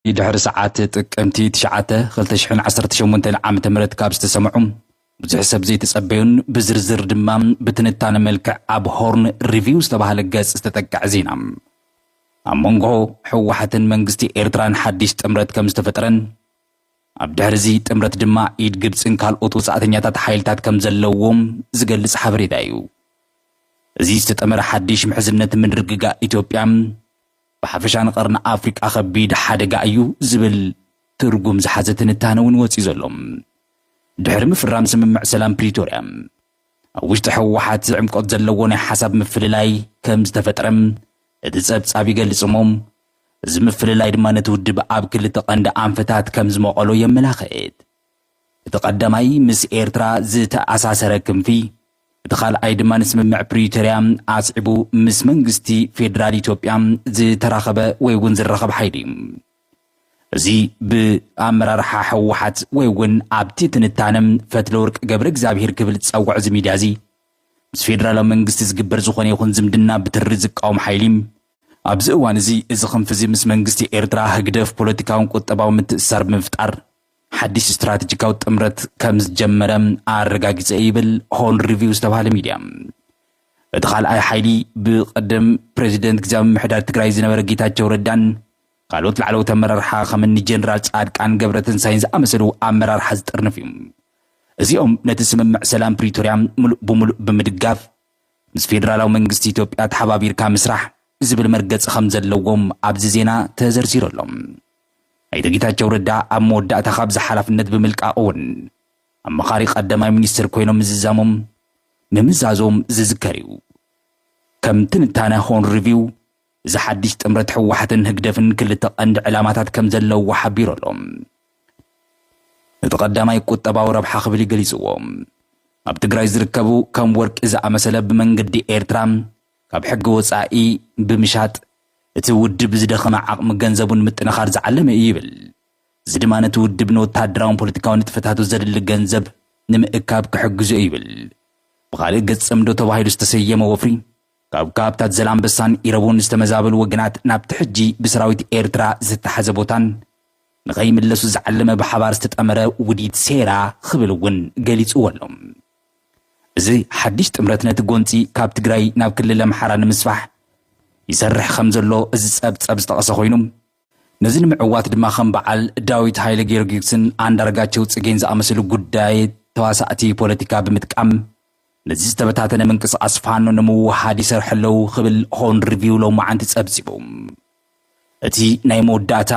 يدحر ساعات تقمتي تشعته 2018 عام تمرت كاب استسمعهم بزح سب زي تصبيون بزرزر دمام بتنتان ملكع اب هورن ريفيوز تبعال قاس استتقع زينام امونغو حوحة منغستي ايرتران حديش تمرت كم استفترن abdarzi temrat dema id gibs inkal oto saatnya tat hailtat kam zallawum zገልጽ ሐበሬታ እዩ እዚ ዝተጠመረ ሓዲሽ ምሕዝነት ምን ርግጋ ኢትዮጵያም በሐፈሻን ቀርና አፍሪካ ከቢድ ሓደጋ እዩ ዝብል ትርጉም ዝሓዘ ትንታነውን ወፂ ዘሎም ድሕሪ ምፍራም ስምምዕ ሰላም ፕሪቶሪያ ውሽጢ ሕወሓት ዝዕምቆት ዘለዎ ናይ ሓሳብ ምፍልላይ ከም ዝተፈጠረም እቲ ጸብጻብ ይገልጽሞም ዝምፍልላይ ድማ ነቲ ውድብ ኣብ ክልተ ቀንዲ ኣንፈታት ከም ዝመቐሎ የመላኽት እቲ ቀዳማይ ምስ ኤርትራ ዝተኣሳሰረ ክንፊ እቲ ካልኣይ ድማ ንስምምዕ ፕሪቶሪያ ኣስዒቡ ምስ መንግስቲ ፌደራል ኢትዮጵያ ዝተራኸበ ወይ እውን ዝረኸበ ሓይሊ እዚ ብኣመራርሓ ሕወሓት ወይ እውን ኣብቲ ትንታነም ፈትለወርቅ ገብረ እግዚአብሔር ክብል ዝፀውዕ እዚ ሚድያ እዚ ምስ ፌደራላዊ መንግስቲ ዝግበር ዝኾነ ይኹን ዝምድና ብትሪ ዝቃወም ሓይሊ ኣብዚ እዋን እዚ እዚ ክንፍዚ ምስ መንግስቲ ኤርትራ ህግደፍ ፖለቲካውን ቁጠባዊ ምትእስሳር ብምፍጣር ሓዲሽ ስትራቴጂካዊ ጥምረት ከም ዝጀመረ ኣረጋጊፀ ይብል ሆን ሪቪው ዝተባሃለ ሚድያ እቲ ካልኣይ ሓይሊ ብቀደም ፕሬዚደንት ግዝያዊ ምምሕዳር ትግራይ ዝነበረ ጌታቸው ረዳን ካልኦት ላዕለዎት ኣመራርሓ ከምኒ ጀነራል ጻድቃን ገብረትንሳኤን ዝኣመሰሉ ኣመራርሓ ዝጥርንፍ እዩ እዚኦም ነቲ ስምምዕ ሰላም ፕሪቶሪያ ሙሉእ ብምሉእ ብምድጋፍ ምስ ፌደራላዊ መንግስቲ ኢትዮጵያ ተሓባቢርካ ምስራሕ ዝብል መርገጽ ከም ዘለዎም ኣብዚ ዜና ተዘርዚሮሎም ኣይተ ጌታቸው ረዳ ኣብ መወዳእታ ካብ ዝሓላፍነት ብምልቃቕውን ኣመኻሪ ቀዳማይ ሚኒስትር ኮይኖም ዝዛሞም ምምዛዞም ዝዝከር እዩ ከም ትንታነ ሆን ሪቪው እዚ ሓዲሽ ጥምረት ሕወሓትን ህግደፍን ክልተ ቀንዲ ዕላማታት ከም ዘለዎ ሓቢሮሎም እቲ ቀዳማይ ቁጠባዊ ረብሓ ክብል ይገልጽዎም ኣብ ትግራይ ዝርከቡ ከም ወርቂ ዝኣመሰለ ብመንገዲ ኤርትራ ካብ ሕጊ ወፃኢ ብምሻጥ እቲ ውድብ ዝደኸመ ዓቕሚ ገንዘቡን ምጥንኻር ዝዓለመ ይብል እዚ ድማ ነቲ ውድብ ንወታደራውን ፖለቲካውን ንጥፈታቱ ዘድሊ ገንዘብ ንምእካብ ክሕግዞ ይብል ብኻልእ ገጽ ጽምዶ ተባሂሉ ዝተሰየመ ወፍሪ ካብ ካብታት ዘላንበሳን ኢረቡን ዝተመዛበሉ ወገናት ናብቲ ሕጂ ብሰራዊት ኤርትራ ዝተሓዘ ቦታን ንኸይምለሱ ዝዓለመ ብሓባር ዝተጠመረ ውዲት ሴራ ክብል እውን ገሊጹ ኣሎም እዚ ሓዲሽ ጥምረት ነቲ ጎንፂ ካብ ትግራይ ናብ ክልል ኣምሓራ ንምስፋሕ ይሰርሕ ከም ዘሎ እዚ ጸብጸብ ዝጠቐሰ ኮይኑ ነዚ ንምዕዋት ድማ ከም በዓል ዳዊት ሃይለ ጊዮርጊስን አንዳርጋቸው ጽጌን ዝኣመሰሉ ጉዳይ ተዋሳእቲ ፖለቲካ ብምጥቃም ነዚ ዝተበታተነ ምንቅስቓስ ፋኖ ንምውሃድ ይሰርሕ ኣለዉ ክብል ሆን ሪቪው ሎማዓንቲ ጸብጺቡ እቲ ናይ መወዳእታ